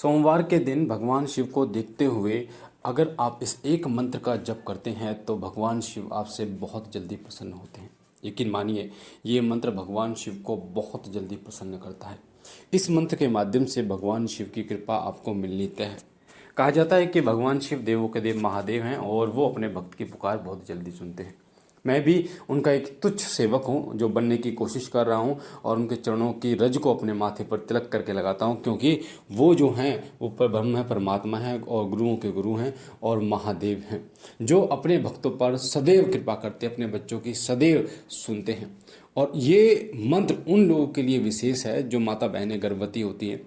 सोमवार के दिन भगवान शिव को देखते हुए अगर आप इस एक मंत्र का जप करते हैं तो भगवान शिव आपसे बहुत जल्दी प्रसन्न होते हैं। यकीन मानिए, ये मंत्र भगवान शिव को बहुत जल्दी प्रसन्न करता है। इस मंत्र के माध्यम से भगवान शिव की कृपा आपको मिलनी तय है। कहा जाता है कि भगवान शिव देवों के देव महादेव हैं और वो अपने भक्त की पुकार बहुत जल्दी सुनते हैं। मैं भी उनका एक तुच्छ सेवक हूँ जो बनने की कोशिश कर रहा हूँ और उनके चरणों की रज को अपने माथे पर तिलक करके लगाता हूँ, क्योंकि वो जो हैं वो ब्रह्म है, परमात्मा है और गुरुओं के गुरु हैं और महादेव हैं, जो अपने भक्तों पर सदैव कृपा करते हैं, अपने बच्चों की सदैव सुनते हैं। और ये मंत्र उन लोगों के लिए विशेष है जो माता बहनें गर्भवती होती हैं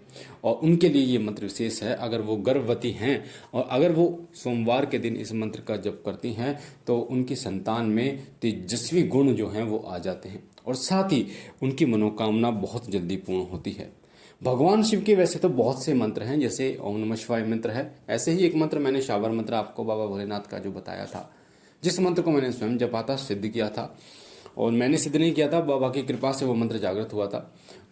और उनके लिए ये मंत्र विशेष है। अगर वो गर्भवती हैं और अगर वो सोमवार के दिन इस मंत्र का जप करती हैं तो उनकी संतान में तेजस्वी गुण जो हैं वो आ जाते हैं और साथ ही उनकी मनोकामना बहुत जल्दी पूर्ण होती है। भगवान शिव के वैसे तो बहुत से मंत्र हैं, जैसे ओम नमः शिवाय मंत्र है। ऐसे ही एक मंत्र मैंने शावर मंत्र आपको बाबा भोलेनाथ का जो बताया था, जिस मंत्र को मैंने स्वयं जपा था, सिद्ध किया था। और मैंने सिद्ध नहीं किया था, बाबा की कृपा से वो मंत्र जागृत हुआ था।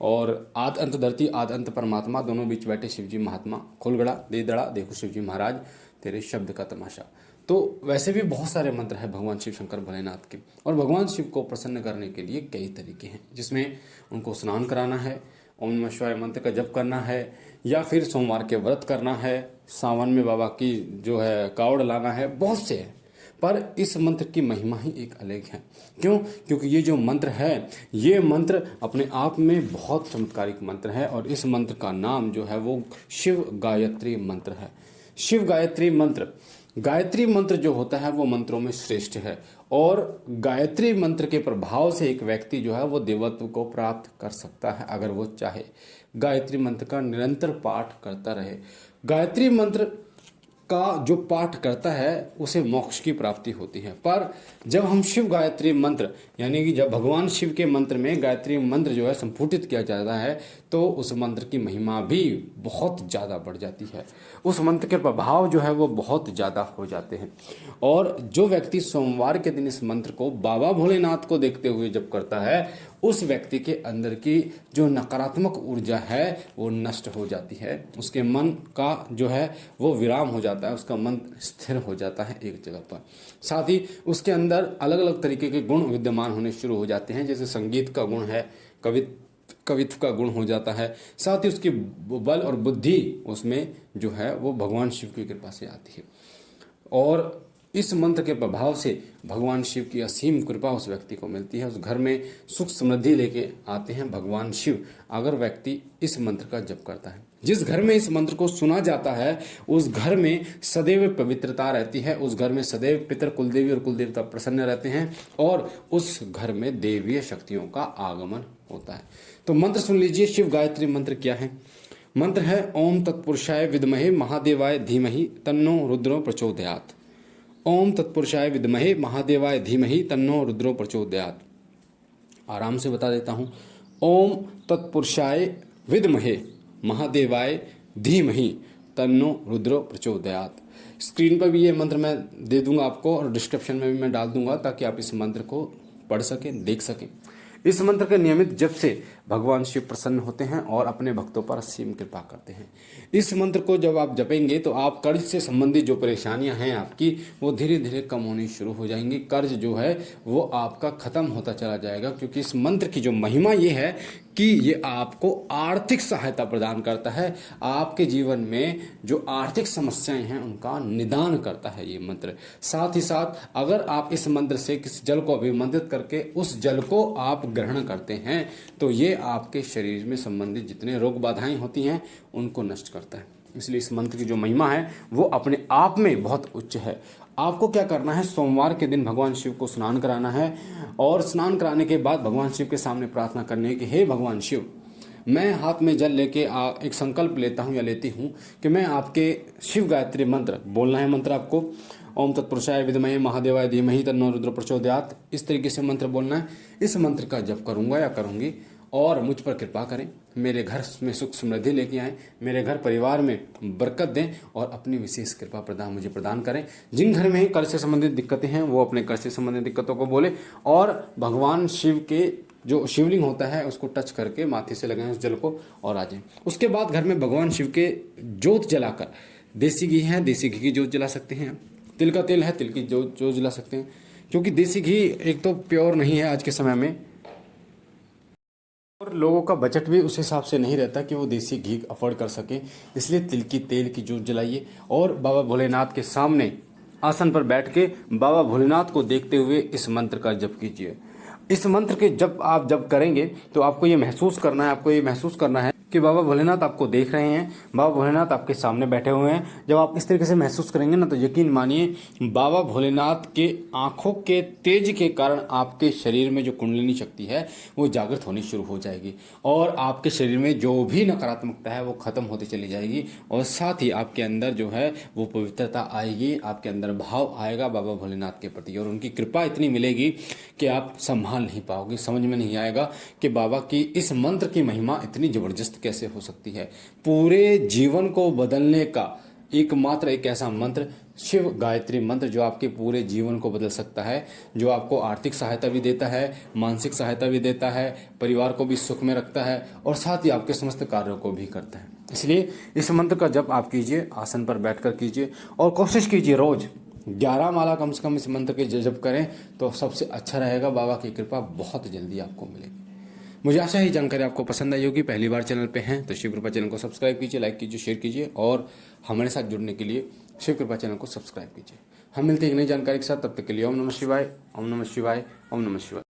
और आद अंत धरती आद अंत परमात्मा, दोनों बीच बैठे शिवजी महात्मा, खोलगड़ा दे दड़ा देखो शिवजी महाराज तेरे शब्द का तमाशा। तो वैसे भी बहुत सारे मंत्र हैं भगवान शिव शंकर भोलेनाथ के, और भगवान शिव को प्रसन्न करने के लिए कई तरीके हैं, जिसमें उनको स्नान कराना है, ओम नमः शिवाय मंत्र का जप करना है, या फिर सोमवार के व्रत करना है, सावन में बाबा की जो है कावड़ लाना है, बहुत से हैं। पर इस मंत्र की महिमा ही एक अलग है। क्यों? क्योंकि ये जो मंत्र है, ये मंत्र अपने आप में बहुत चमत्कारिक मंत्र है और इस मंत्र का नाम जो है वो शिव गायत्री मंत्र है। शिव गायत्री मंत्र, गायत्री मंत्र जो होता है वो मंत्रों में श्रेष्ठ है और गायत्री मंत्र के प्रभाव से एक व्यक्ति जो है वो देवत्व को प्राप्त कर सकता है अगर वो चाहे। गायत्री मंत्र का निरंतर पाठ करता रहे। गायत्री मंत्र का जो पाठ करता है उसे मोक्ष की प्राप्ति होती है। पर जब हम शिव गायत्री मंत्र यानी कि जब भगवान शिव के मंत्र में गायत्री मंत्र जो है संपुटित किया जाता है तो उस मंत्र की महिमा भी बहुत ज़्यादा बढ़ जाती है। उस मंत्र के प्रभाव जो है वो बहुत ज़्यादा हो जाते हैं। और जो व्यक्ति सोमवार के दिन इस मंत्र को बाबा भोलेनाथ को देखते हुए जप करता है, उस व्यक्ति के अंदर की जो नकारात्मक ऊर्जा है वो नष्ट हो जाती है। उसके मन का जो है वो विराम हो जाता है, उसका मन स्थिर हो जाता है एक जगह पर। साथ ही उसके अंदर अलग अलग तरीके के गुण विद्यमान होने शुरू हो जाते हैं, जैसे संगीत का गुण है, कवित्व का गुण हो जाता है। साथ ही उसकी बल और बुद्धि उसमें जो है वो भगवान शिव की कृपा से आती है और इस मंत्र के प्रभाव से भगवान शिव की असीम कृपा उस व्यक्ति को मिलती है। उस घर में सुख समृद्धि लेके आते हैं भगवान शिव अगर व्यक्ति इस मंत्र का जप करता है। जिस घर में इस मंत्र को सुना जाता है उस घर में सदैव पवित्रता रहती है, उस घर में सदैव पितर कुलदेवी और कुलदेवता प्रसन्न रहते हैं और उस घर में देवीय शक्तियों का आगमन होता है। तो मंत्र सुन लीजिए। शिव गायत्री मंत्र क्या है? मंत्र है ओम तत्पुरुषाय विद्महे महादेवाय धीमहि तन्नो रुद्रो प्रचोदयात्। ओम तत्पुरुषाय विद्महे महादेवाय धीमहि तन्नो रुद्रो प्रचोदयात्। आराम से बता देता हूँ। ओम तत्पुरुषाय विद्महे महादेवाय धीमहि तन्नो रुद्रो प्रचोदयात्। स्क्रीन पर भी ये मंत्र मैं दे दूंगा आपको और डिस्क्रिप्शन में भी मैं डाल दूंगा ताकि आप इस मंत्र को पढ़ सकें, देख सकें। इस मंत्र के नियमित जप से भगवान शिव प्रसन्न होते हैं और अपने भक्तों पर असीम कृपा करते हैं। इस मंत्र को जब आप जपेंगे तो आप कर्ज से संबंधित जो परेशानियां हैं आपकी वो धीरे धीरे कम होनी शुरू हो जाएंगी। कर्ज जो है वो आपका खत्म होता चला जाएगा, क्योंकि इस मंत्र की जो महिमा ये है कि ये आपको आर्थिक सहायता प्रदान करता है। आपके जीवन में जो आर्थिक समस्याएं हैं उनका निदान करता है ये मंत्र। साथ ही साथ अगर आप इस मंत्र से किसी जल को अभिमंत्रित करके उस जल को आप ग्रहण करते हैं तो ये आपके शरीर में संबंधित जितने रोग बाधाएं होती हैं उनको नष्ट करता है। इसलिए इस मंत्र की जो महिमा है वो अपने आप में बहुत उच्च है। आपको क्या करना है, सोमवार के दिन भगवान शिव को स्नान कराना है और स्नान कराने के बाद भगवान शिव के सामने प्रार्थना करनी है कि हे भगवान शिव, मैं हाथ में जल लेके एक संकल्प लेता हूँ या लेती हूँ कि मैं आपके शिव गायत्री मंत्र बोलना है। मंत्र आपको ओम तत्पुरुषाय विद्महे महादेवाय धीमहि तन्नो रुद्र प्रचोदयात्, इस तरीके से मंत्र बोलना है। इस मंत्र का जप करूंगा या करूंगी और मुझ पर कृपा करें, मेरे घर में सुख समृद्धि लेके आएँ, मेरे घर परिवार में बरकत दें और अपनी विशेष कृपा मुझे प्रदान करें। जिन घर में कर्ज से संबंधित दिक्कतें हैं वो अपने कर्ज से संबंधित दिक्कतों को बोले और भगवान शिव के जो शिवलिंग होता है उसको टच करके माथे से लगाएं उस जल को और आ जाएं। उसके बाद घर में भगवान शिव के जोत जलाकर, देसी घी है देसी घी की जोत जला सकते हैं, तिल का तेल है तिल की जोत जला सकते हैं, क्योंकि देसी घी एक तो प्योर नहीं है आज के समय में, और लोगों का बजट भी उस हिसाब से नहीं रहता कि वो देसी घी अफोर्ड कर सके। इसलिए तिल की तेल की जोत जलाइए और बाबा भोलेनाथ के सामने आसन पर बैठ के बाबा भोलेनाथ को देखते हुए इस मंत्र का जप कीजिए। इस मंत्र के जब करेंगे तो आपको ये महसूस करना है, आपको ये महसूस करना है कि बाबा भोलेनाथ आपको देख रहे हैं, बाबा भोलेनाथ आपके सामने बैठे हुए हैं। जब आप इस तरीके से महसूस करेंगे ना, तो यकीन मानिए बाबा भोलेनाथ के आंखों के तेज के कारण आपके शरीर में जो कुंडलिनी शक्ति है वो जागृत होनी शुरू हो जाएगी और आपके शरीर में जो भी नकारात्मकता है वो खत्म होती चली जाएगी और साथ ही आपके अंदर जो है वो पवित्रता आएगी, आपके अंदर भाव आएगा बाबा भोलेनाथ के प्रति और उनकी कृपा इतनी मिलेगी कि आप संभाल नहीं पाओगे, समझ में नहीं आएगा कि बाबा की इस मंत्र की महिमा इतनी जबरदस्त कैसे हो सकती है। पूरे जीवन को बदलने का एकमात्र एक ऐसा मंत्र शिव गायत्री मंत्र जो आपके पूरे जीवन को बदल सकता है, जो आपको आर्थिक सहायता भी देता है, मानसिक सहायता भी देता है, परिवार को भी सुख में रखता है और साथ ही आपके समस्त कार्यों को भी करता है। इसलिए इस मंत्र का जप आप कीजिए, आसन पर बैठकर कीजिए और कोशिश कीजिए रोज 11 माला कम से कम इस मंत्र के जप करें तो सबसे अच्छा रहेगा। बाबा की कृपा बहुत जल्दी आपको मिलेगी। मुझे आशा है जानकारी आपको पसंद आई होगी। पहली बार चैनल पे हैं तो शिव कृपा चैनल को सब्सक्राइब कीजिए, लाइक कीजिए, शेयर कीजिए और हमारे साथ जुड़ने के लिए शिव कृपा चैनल को सब्सक्राइब कीजिए। हम मिलते हैं एक नई जानकारी के साथ, तब तक के लिए ओम नमः शिवाय, ओम नमः शिवाय, ओम नमः शिवाय।